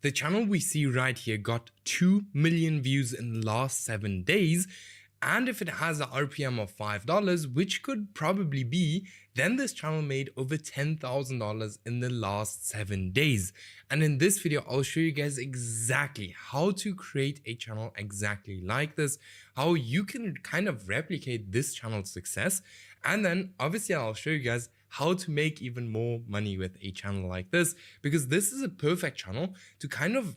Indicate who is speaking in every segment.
Speaker 1: the channel we see right here got 2 million views in the last 7 days. And if it has a RPM of $5, which could probably be, then this channel made over $10,000 in the last 7 days. And in this video, I'll show you guys exactly how to create a channel exactly like this, how you can kind of replicate this channel's success. And then obviously I'll show you guys how to make even more money with a channel like this, because this is a perfect channel to kind of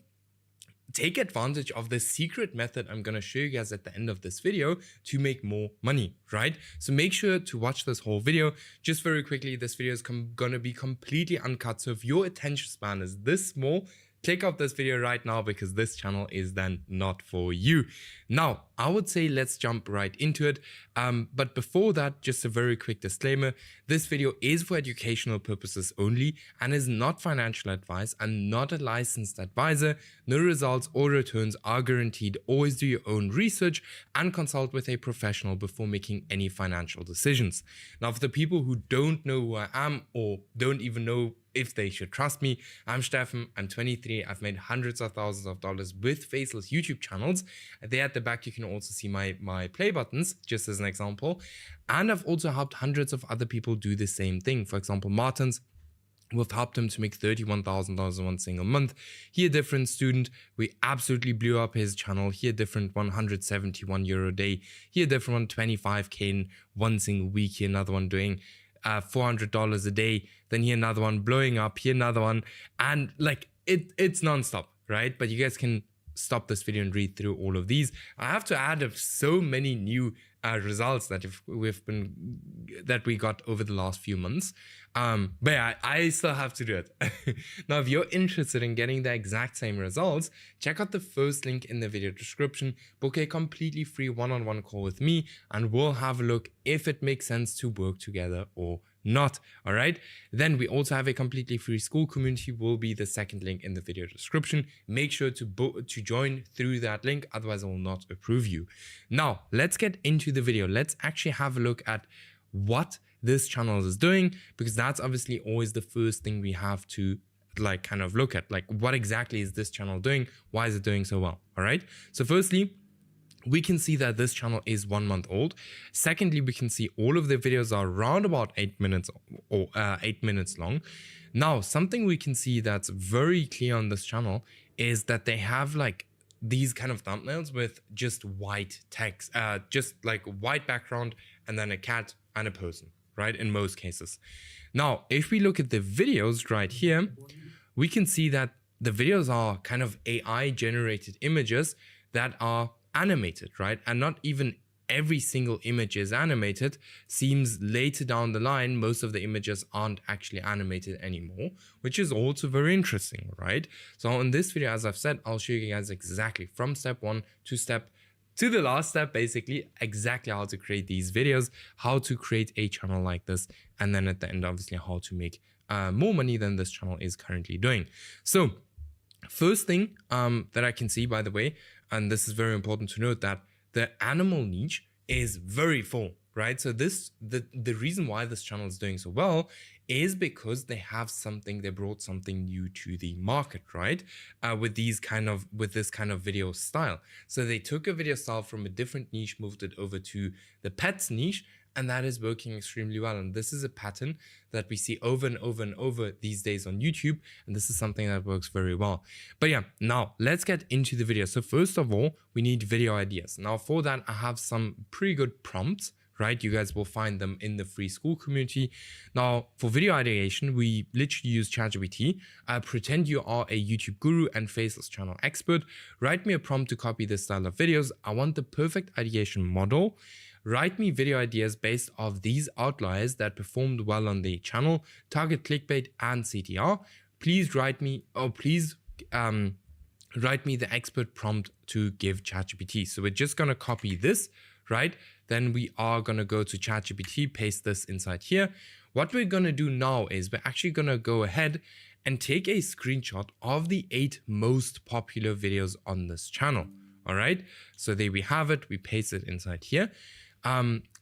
Speaker 1: take advantage of the secret method I'm going to show you guys at the end of this video to make more money, right? So make sure to watch this whole video. Just very quickly, this video is going to be completely uncut. So if your attention span is this small, click off this video right now, because this channel is then not for you. Now, I would say let's jump right into it. But before that, just a very quick disclaimer. This video is for educational purposes only and is not financial advice and not a licensed advisor. No results or returns are guaranteed. Always do your own research and consult with a professional before making any financial decisions. Now, for the people who don't know who I am or don't even know if they should trust me, I'm Steffen, I'm 23, I've made hundreds of thousands of dollars with faceless YouTube channels. There at the back you can also see my play buttons, just as an example. And I've also helped hundreds of other people do the same thing. For example, Martins, we've helped him to make $31,000 in one single month. He a different student, we absolutely blew up his channel. He a different €171 a day. He a different one, 25K in one single week. He another one doing $400 a day, then here another one blowing up, here another one, and like it's non-stop, right? But you guys can stop this video and read through all of these. I have to add up so many new results that we got over the last few months. But yeah, I still have to do it. Now, if you're interested in getting the exact same results, check out the first link in the video description. Book a completely free one-on-one call with me, and we'll have a look if it makes sense to work together or not. All right. Then we also have a completely free Skool community, will be the second link in the video description. Make sure to join through that link, otherwise I will not approve you. Now let's get into the video. Let's actually have a look at what this channel is doing, because that's obviously always the first thing we have to like kind of look at, like what exactly is this channel doing? Why is it doing so well? All right. So firstly, we can see that this channel is 1 month old. Secondly, we can see all of the videos are around about 8 minutes or 8 minutes long. Now, something we can see that's very clear on this channel is that they have like these kind of thumbnails with just white text, just like white background and then a cat and a person, right? In most cases. Now, if we look at the videos right here, we can see that the videos are kind of AI generated images that are animated, right? And not even every single image is animated. Seems later down the line, most of the images aren't actually animated anymore, which is also very interesting, right? So in this video, as I've said, I'll show you guys exactly from step 1 to the last step, basically exactly how to create these videos, how to create a channel like this, and then at the end, obviously, how to make more money than this channel is currently doing. So first thing that I can see, by the way, and this is very important to note, that the animal niche is very full, right? So the reason why this channel is doing so well is because they brought something new to the market, right? With this kind of video style. So they took a video style from a different niche, moved it over to the pets niche, and that is working extremely well. And this is a pattern that we see over and over and over these days on YouTube. And this is something that works very well. But yeah, now let's get into the video. So first of all, we need video ideas. Now for that, I have some pretty good prompts, right? You guys will find them in the free Skool community. Now for video ideation, we literally use ChatGPT. Pretend you are a YouTube guru and faceless channel expert. Write me a prompt to copy this style of videos. I want the perfect ideation model. Write me video ideas based off these outliers that performed well on the channel, target clickbait and CTR. Please write me the expert prompt to give ChatGPT. So we're just going to copy this, right? Then we are going to go to ChatGPT, paste this inside here. What we're going to do now is we're actually going to go ahead and take a screenshot of the 8 most popular videos on this channel. All right. So there we have it. We paste it inside here.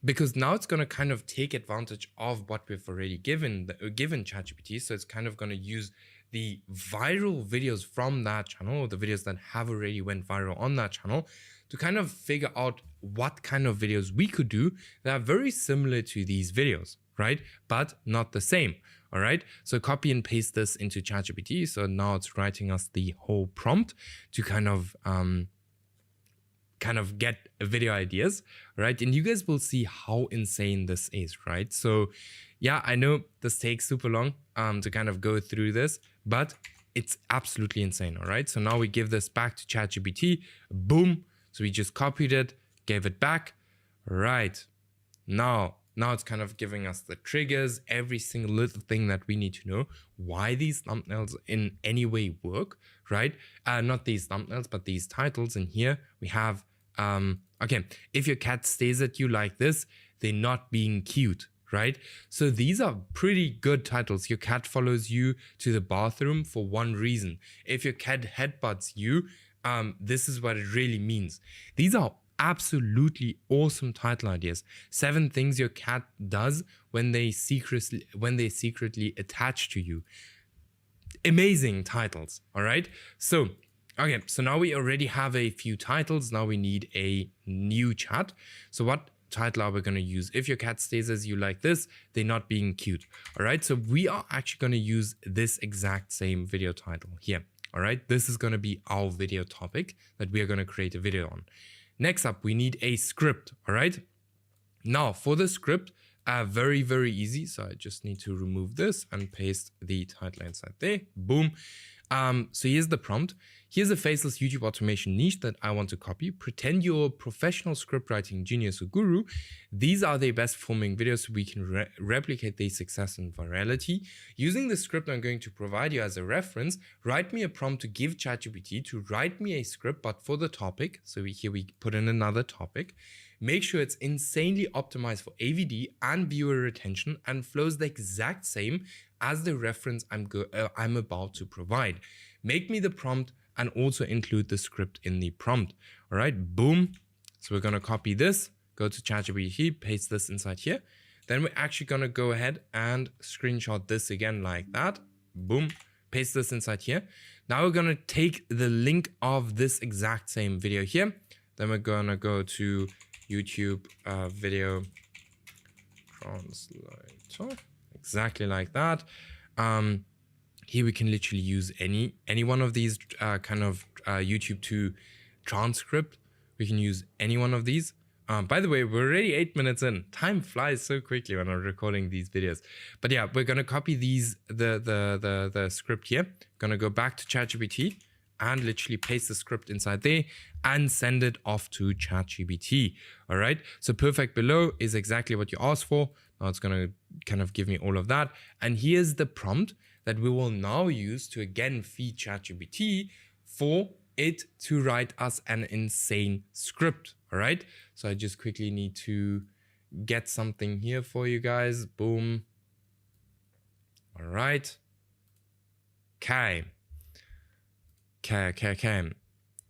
Speaker 1: Because now it's going to kind of take advantage of what we've already given ChatGPT. So it's kind of going to use the viral videos from that channel, or the videos that have already went viral on that channel, to kind of figure out what kind of videos we could do that are very similar to these videos, right? But not the same, all right? So copy and paste this into ChatGPT. So now it's writing us the whole prompt to kind of get video ideas, right? And you guys will see how insane this is, right? So yeah, I know this takes super long to kind of go through this, but it's absolutely insane, all right? So now we give this back to ChatGPT, boom. So we just copied it, gave it back, right? Now it's kind of giving us the triggers, every single little thing that we need to know, why these thumbnails in any way work, right? Not these thumbnails, but these titles. And here we have, okay, if your cat stares at you like this, they're not being cute, right? So these are pretty good titles. Your cat follows you to the bathroom for one reason. If your cat headbutts you, this is what it really means. These are absolutely awesome title ideas. 7 things your cat does when they secretly attach to you. Amazing titles, all right? So, okay, so now we already have a few titles. Now we need a new chat. So what title are we going to use? If your cat stares at you like this, they're not being cute, all right? So we are actually going to use this exact same video title here, all right? This is going to be our video topic that we are going to create a video on. Next up, we need a script, all right? Now, for the script, very, very easy. So I just need to remove this and paste the title inside there. Boom. So here's the prompt. Here's a faceless YouTube automation niche that I want to copy. Pretend you're a professional script writing genius or guru. These are the best performing videos so we can replicate their success and virality. Using the script I'm going to provide you as a reference, write me a prompt to give ChatGPT to write me a script, but for the topic. So here we put in another topic. Make sure it's insanely optimized for AVD and viewer retention and flows the exact same as the reference I'm about to provide. Make me the prompt and also include the script in the prompt. All right, boom. So we're going to copy this, go to ChatGPT, paste this inside here. Then we're actually going to go ahead and screenshot this again like that. Boom, paste this inside here. Now we're going to take the link of this exact same video here. Then we're going to go to YouTube video translator, exactly like that. Here we can literally use any one of these kind of YouTube to transcript. We can use any one of these. By the way, we're already 8 minutes in. Time flies so quickly when I'm recording these videos. But yeah, we're gonna copy the script here. Gonna go back to ChatGPT and literally paste the script inside there and send it off to ChatGPT. All right. So perfect below is exactly what you asked for. Now it's gonna kind of give me all of that. And here's the prompt that we will now use to again feed ChatGPT for it to write us an insane script. All right. So I just quickly need to get something here for you guys. Boom. All right. Okay.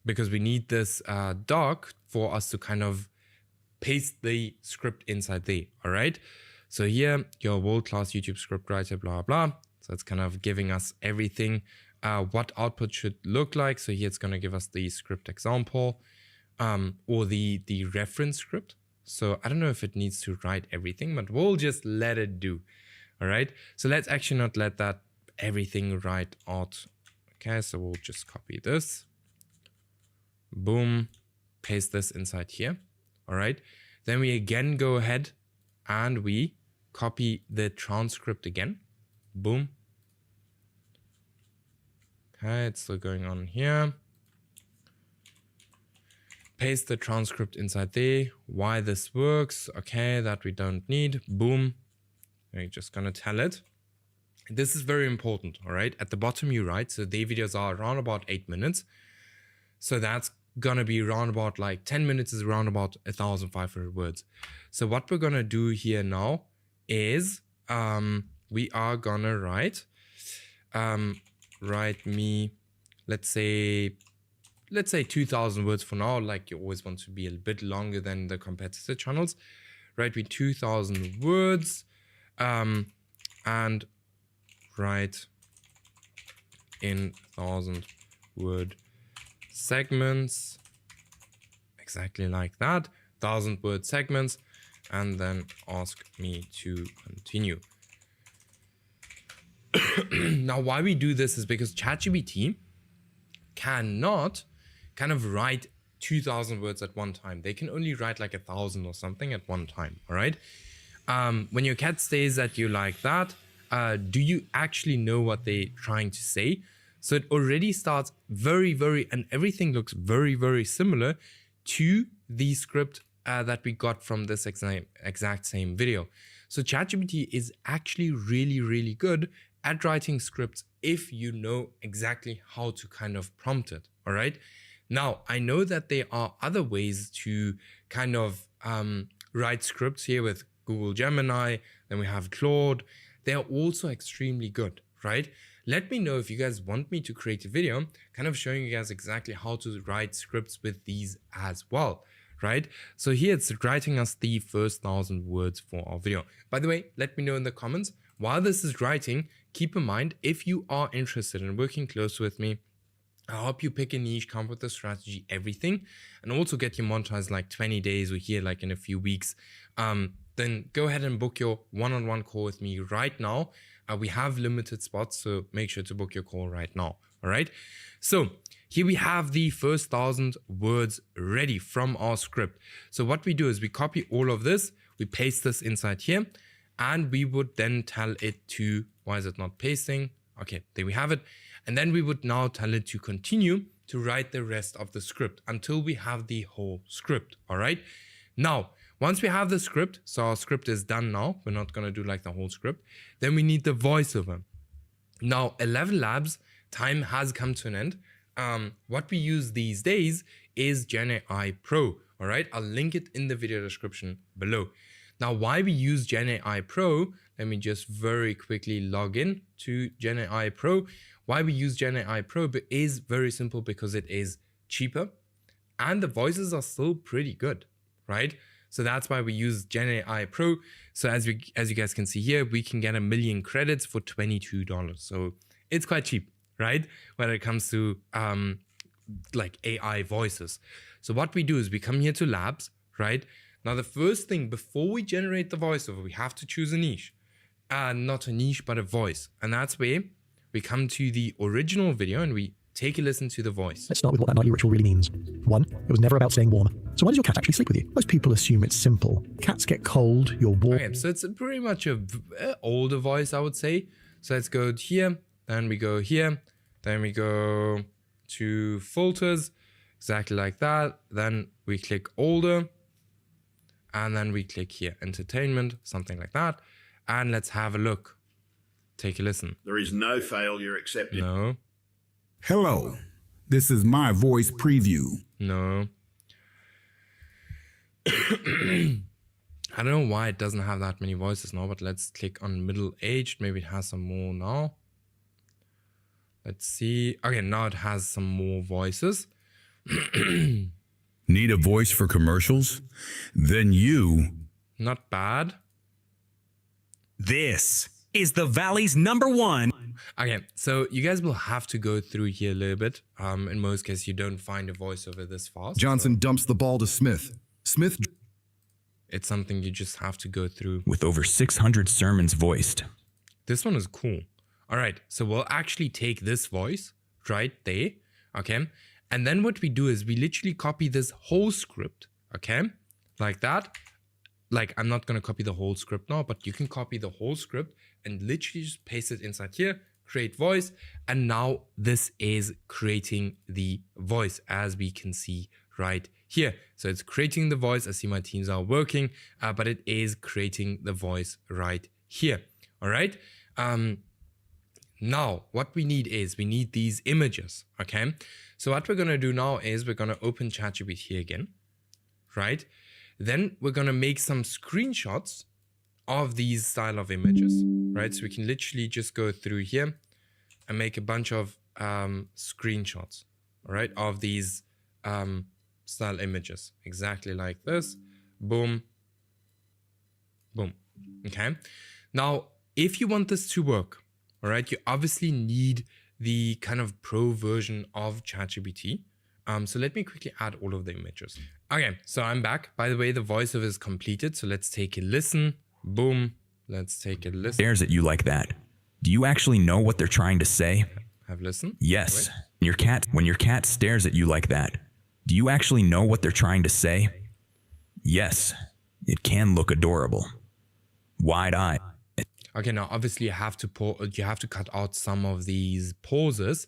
Speaker 1: Because we need this doc for us to kind of paste the script inside there. All right. So here, your world-class YouTube script writer, blah, blah. So it's kind of giving us everything, what output should look like. So here it's going to give us the script example or the reference script. So I don't know if it needs to write everything, but we'll just let it do. All right. So let's actually not let that everything write out. Okay. So we'll just copy this. Boom. Paste this inside here. All right. Then we again go ahead and we copy the transcript again. Boom. Okay, it's still going on here. Paste the transcript inside there. Why this works. Okay, that we don't need. Boom. We're just gonna tell it. This is very important, all right? At the bottom you write, so their videos are around about 8 minutes. So that's gonna be around about like 10 minutes is around about 1,500 words. So what we're gonna do here now is we are gonna write me, let's say 2,000 words for now. Like you always want to be a bit longer than the competitor channels. Write me 2,000 words and write in 1,000-word segments, exactly like that, 1,000-word segments, and then ask me to continue. Now, why we do this is because ChatGPT cannot kind of write 2,000 words at one time. They can only write like 1,000 or something at one time. All right. When your cat stares at you like that, do you actually know what they're trying to say? So it already starts and everything looks very similar to the script that we got from this exact same video. So ChatGPT is actually really good at writing scripts if you know exactly how to kind of prompt it. All right. Now, I know that there are other ways to kind of write scripts here with Google Gemini. Then we have Claude. They are also extremely good, right? Let me know if you guys want me to create a video kind of showing you guys exactly how to write scripts with these as well, right? So here it's writing us the first 1,000 words for our video. By the way, let me know in the comments. While this is writing, keep in mind, if you are interested in working close with me, I'll help you pick a niche, come up with a strategy, everything, and also get you monetized like 20 days or here like in a few weeks. Then go ahead and book your one-on-one call with me right now. We have limited spots, so make sure to book your call right now. All right. So here we have the first 1,000 words ready from our script. So what we do is we copy all of this, we paste this inside here, and we would then tell it to, why is it not pasting? Okay, there we have it. And then we would now tell it to continue to write the rest of the script until we have the whole script. All right. Now, once we have the script, so our script is done now, we're not going to do like the whole script, then we need the voiceover. Now, ElevenLabs time has come to an end. What we use these days is GenAIPro. All right. I'll link it in the video description below. Now, why we use GenAIPro, let me just very quickly log in to GenAIPro. Why we use GenAIPro is very simple, because it is cheaper and the voices are still pretty good, right? So that's why we use GenAIPro. So as you guys can see here, we can get 1 million credits for $22. So it's quite cheap, right? When it comes to like AI voices. So what we do is we come here to labs, right? Now, the first thing before we generate the voiceover, we have to choose a niche. Not a niche, but a voice. And that's where we come to the original video and we take a listen to the voice.
Speaker 2: Let's start with what that nightly ritual really means. 1, it was never about staying warm. So why does your cat actually sleep with you? Most people assume it's simple. Cats get cold, you're warm.
Speaker 1: Okay, so it's pretty much a older voice, I would say. So let's go here, then we go here, then we go to filters, exactly like that. Then we click older, and then we click here, entertainment, something like that. And let's have a look. Take a listen.
Speaker 3: There is no failure accepted.
Speaker 1: No.
Speaker 4: Hello, this is my voice preview.
Speaker 1: No. I don't know why it doesn't have that many voices now, but let's click on middle-aged. Maybe it has some more now. Let's see. Okay, now it has some more voices.
Speaker 4: Need a voice for commercials? Then you...
Speaker 1: Not bad.
Speaker 5: This is the Valley's #1.
Speaker 1: Okay, so you guys will have to go through here a little bit. In most cases, you don't find a voiceover this fast.
Speaker 6: Johnson dumps the ball to Smith. Smith...
Speaker 1: It's something you just have to go through.
Speaker 5: With over 600 sermons voiced.
Speaker 1: This one is cool. All right, so we'll actually take this voice right there, okay? And then what we do is we literally copy this whole script, okay? Like that. Like, I'm not going to copy the whole script now, but you can copy the whole script and literally just paste it inside here, create voice. And now this is creating the voice, as we can see right here. So it's creating the voice. I see my teams are working, but it is creating the voice right here. All right. Now, what we need is we need these images. Okay. So what we're going to do now is we're going to open ChatGPT here again. Right. Then we're going to make some screenshots of these style of images. Right. So we can literally just go through here and make a bunch of screenshots. All right. Of these style images, exactly like this. Boom, boom. Okay. Now, if you want this to work, all right, you obviously need the kind of pro version of ChatGPT. So let me quickly add all of the images. Okay, so I'm back. By the way, the voiceover is completed. So let's take a listen. Boom. Let's take a listen.
Speaker 5: Stares at you like that. Do you actually know what they're trying to say?
Speaker 1: Have listened?
Speaker 5: Yes. When your cat stares at you like that, do you actually know what they're trying to say? Yes. It can look adorable. Wide-eyed.
Speaker 1: Okay, now obviously you have to cut out some of these pauses.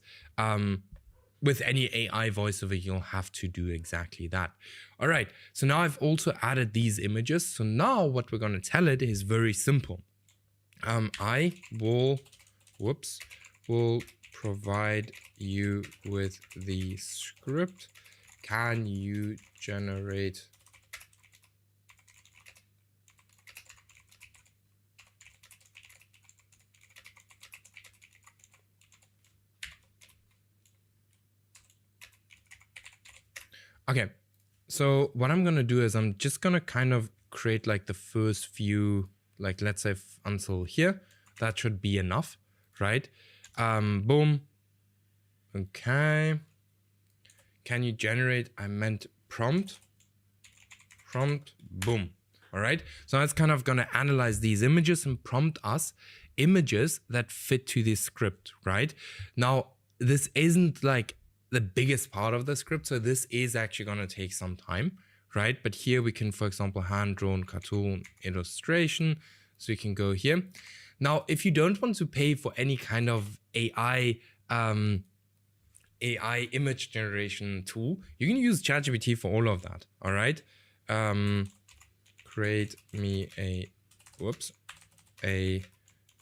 Speaker 1: With any AI voiceover, you'll have to do exactly that. All right, so now I've also added these images. So now what we're going to tell it is very simple. I will provide you with the script. Can you generate Okay, so what I'm gonna do is I'm just gonna kind of create like the first few, like let's say until here. That should be enough, right? Boom. Okay. Can you generate? I meant prompt. Boom. All right. So it's kind of gonna analyze these images and prompt us images that fit to this script, right? Now, this isn't like the biggest part of the script, so this is actually going to take some time, right? But here we can, for example, hand-drawn cartoon illustration, so you can go here. Now, if you don't want to pay for any kind of AI image generation tool, you can use ChatGPT for all of that. All right, create me a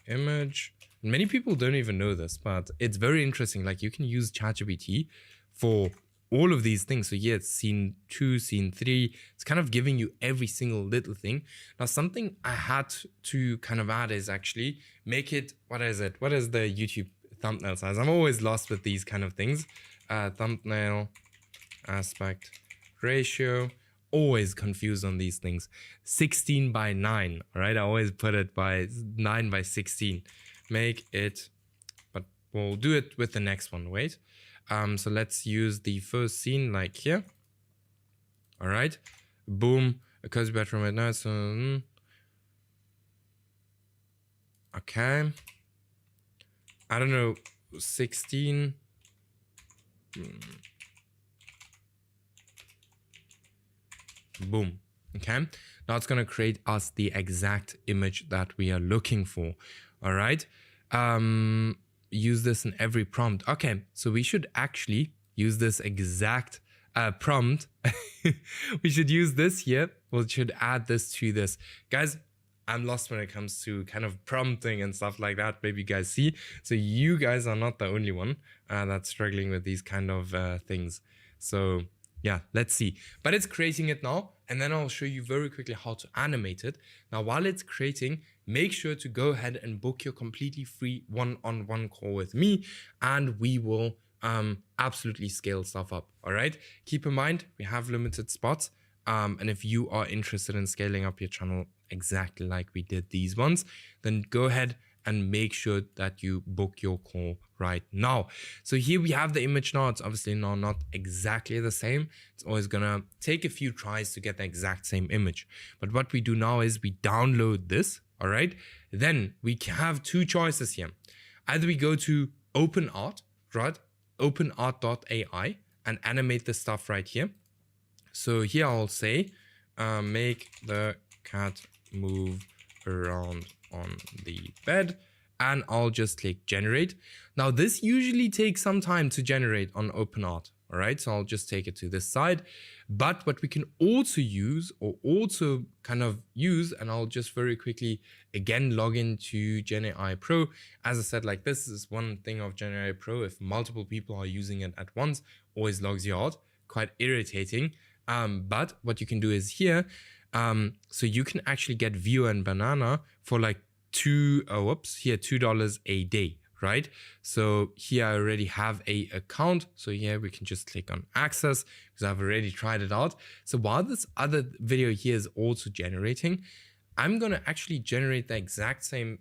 Speaker 1: image. Many people don't even know this, but it's very interesting. Like you can use ChatGPT for all of these things. So yeah, it's scene 2, scene 3. It's kind of giving you every single little thing. Now, something I had to kind of add is actually make it, what is it? What is the YouTube thumbnail size? I'm always lost with these kind of things. Thumbnail aspect ratio. Always confused on these things. 16 by 9, all right? I always put it by 9 by 16. Make it, but we'll do it with the next one. Wait. So let's use the first scene like here. All right. Boom. A cozy bedroom at night. So, okay. I don't know. 16. Boom. Okay. Now it's going to create us the exact image that we are looking for. All right. Use this in every prompt. Okay, so we should actually use this exact prompt. We should use this here. We should add this to this. Guys, I'm lost when it comes to kind of prompting and stuff like that. Maybe you guys see. So you guys are not the only one that's struggling with these kind of things. So yeah, let's see. But it's creating it now. And then I'll show you very quickly how to animate it. Now, while it's creating, make sure to go ahead and book your completely free one-on-one call with me, and we will absolutely scale stuff up. All right. Keep in mind, we have limited spots. And if you are interested in scaling up your channel exactly like we did these ones, then go ahead and make sure that you book your call right now. So here we have the image now. It's obviously now not exactly the same. It's always gonna take a few tries to get the exact same image. But what we do now is we download this, all right? Then we have two choices here. Either we go to OpenArt, right? OpenArt.ai and animate the stuff right here. So here I'll say, make the cat move around on the bed, and I'll just click generate. Now this usually takes some time to generate on OpenArt. All right, so I'll just take it to this side. But what we can also use, and I'll just very quickly again log into GenAIPro. As I said, like this is one thing of GenAIPro. If multiple people are using it at once, always logs you out. Quite irritating. But what you can do is here, so you can actually get View and Banana for like $2 a day, right? So here I already have a account. So here we can just click on access because I've already tried it out. So while this other video here is also generating, I'm going to actually generate the exact same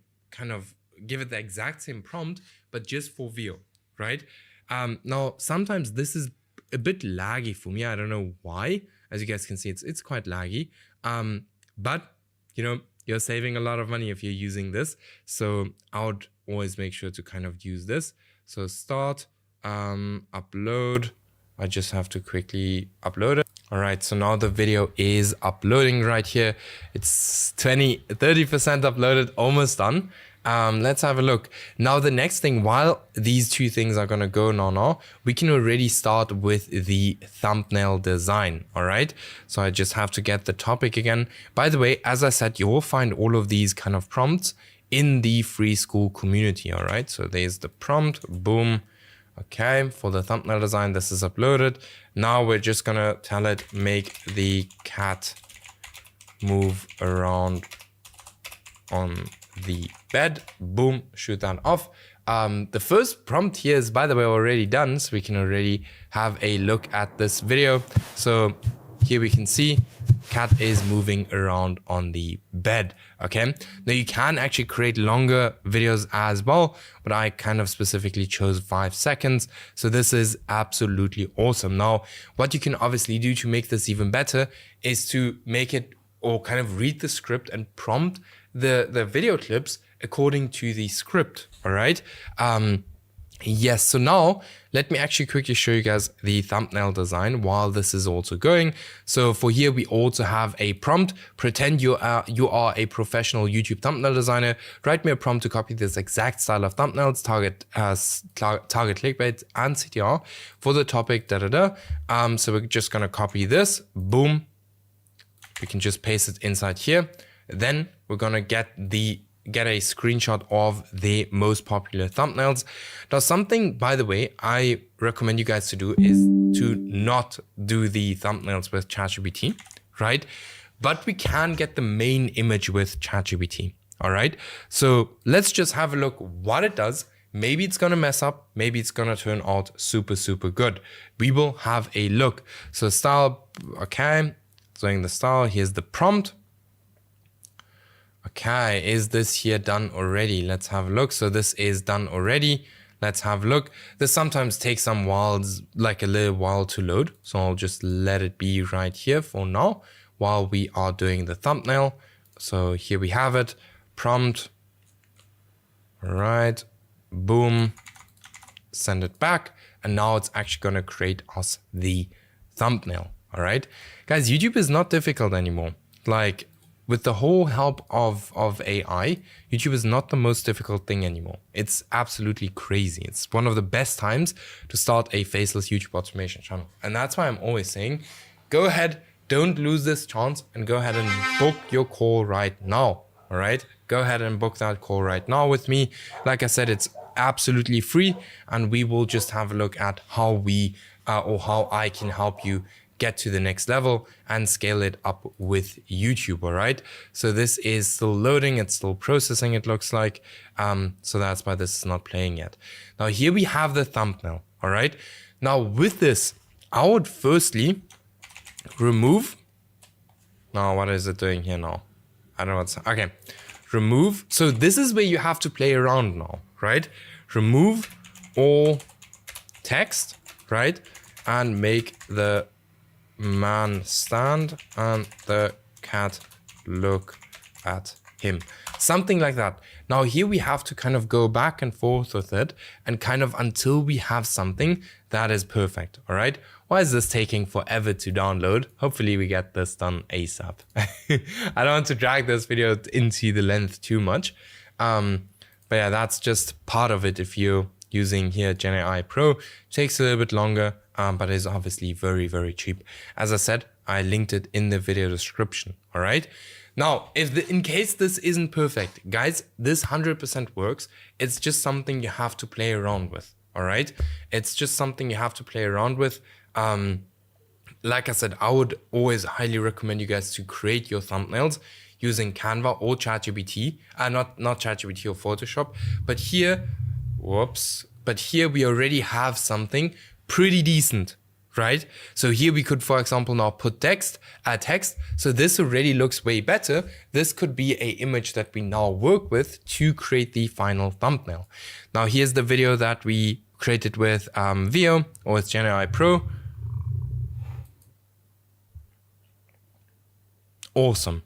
Speaker 1: give it the exact same prompt, but just for View. right? Now, sometimes this is a bit laggy for me. I don't know why. As you guys can see, it's quite laggy. But, you're saving a lot of money if you're using this. So I would always make sure to kind of use this. So start, upload. I just have to quickly upload it. All right, so now the video is uploading right here. It's 30% uploaded, almost done. Let's have a look. Now, the next thing, while these two things are gonna go now, we can already start with the thumbnail design, all right? So I just have to get the topic again. By the way, as I said, you will find all of these kind of prompts in the free Skool community, all right? So there's the prompt, boom. Okay, for the thumbnail design, this is uploaded. Now we're just gonna tell it, make the cat move around on the bed. Boom, shoot that off. The first prompt here is, by the way, already done, so we can already have a look at this video. So here we can see cat is moving around on the bed. Okay, now you can actually create longer videos as well, but I kind of specifically chose 5 seconds. So this is absolutely awesome. Now, what you can obviously do to make this even better is to make it, or kind of read the script and prompt the video clips according to the script. All right. Yes, so now let me actually quickly show you guys the thumbnail design while this is also going. So for here, we also have a prompt. Pretend you are a professional YouTube thumbnail designer. Write me a prompt to copy this exact style of thumbnails, target clickbait and CTR for the topic, So we're just gonna copy this, boom. We can just paste it inside here. Then we're gonna get a screenshot of the most popular thumbnails. Now, something, by the way, I recommend you guys to do is to not do the thumbnails with ChatGPT, right? But we can get the main image with ChatGPT, all right? So let's just have a look what it does. Maybe it's gonna mess up, maybe it's gonna turn out super, super good. We will have a look. So style, okay, so in the style, here's the prompt. Okay, is this here done already? Let's have a look. So this is done already. Let's have a look. This sometimes takes some whiles, like a little while to load. So I'll just let it be right here for now while we are doing the thumbnail. So here we have it, prompt. All right, boom, send it back. And now it's actually gonna create us the thumbnail, all right? Guys, YouTube is not difficult anymore. Like, with the whole help of AI, YouTube is not the most difficult thing anymore. It's absolutely crazy. It's one of the best times to start a faceless YouTube automation channel. And that's why I'm always saying, go ahead, don't lose this chance, and go ahead and book your call right now, all right? Go ahead and book that call right now with me. Like I said, it's absolutely free, and we will just have a look at how we, or how I can help you get to the next level and scale it up with YouTube, all right? So this is still loading, it's still processing, it looks like. So that's why this is not playing yet. Now here we have the thumbnail, all right? Now with this, I would firstly remove, now what is it doing here now? I don't know what's, okay. Remove, so this is where you have to play around now, right? Remove all text, right? And make the man stand and the cat look at him. Something like that. Now here we have to kind of go back and forth with it and kind of until we have something that is perfect, all right? Why is this taking forever to download? Hopefully we get this done ASAP. I don't want to drag this video into the length too much. But yeah, that's just part of it. If you're using here GenAIPro, it takes a little bit longer, but is obviously very, very cheap. As I said, I linked it in the video description, all right? Now, in case this isn't perfect, guys, this 100% works. It's just something you have to play around with, all right? It's just something you have to play around with. Like I said, I would always highly recommend you guys to create your thumbnails using Canva or ChatGPT, not ChatGPT or Photoshop, but here, but here we already have something pretty decent, right? So here we could, for example, now put text. So this already looks way better. This could be an image that we now work with to create the final thumbnail. Now here's the video that we create it with VO or with GenAIPro. Awesome,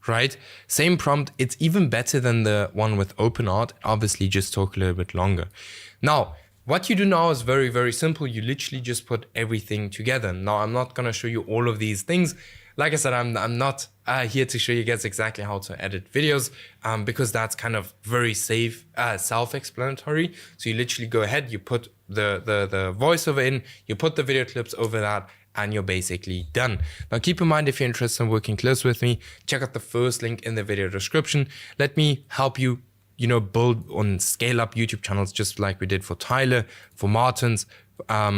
Speaker 1: right? Same prompt. It's even better than the one with OpenArt. Obviously, just talk a little bit longer. Now, what you do now is very, very simple. You literally just put everything together. Now, I'm not going to show you all of these things. Like I said, I'm not here to show you guys exactly how to edit videos because that's kind of very safe, self-explanatory. So you literally go ahead, you put the voiceover in, you put the video clips over that, and you're basically done. Now, keep in mind, if you're interested in working close with me, check out the first link in the video description. Let me help you, build and scale up YouTube channels just like we did for Tyler, for Martin's,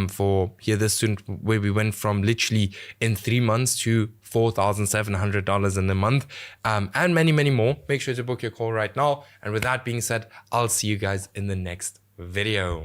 Speaker 1: for here this student, where we went from literally in 3 months to $4,700 in a month, and many, many more. Make sure to book your call right now. And with that being said, I'll see you guys in the next video.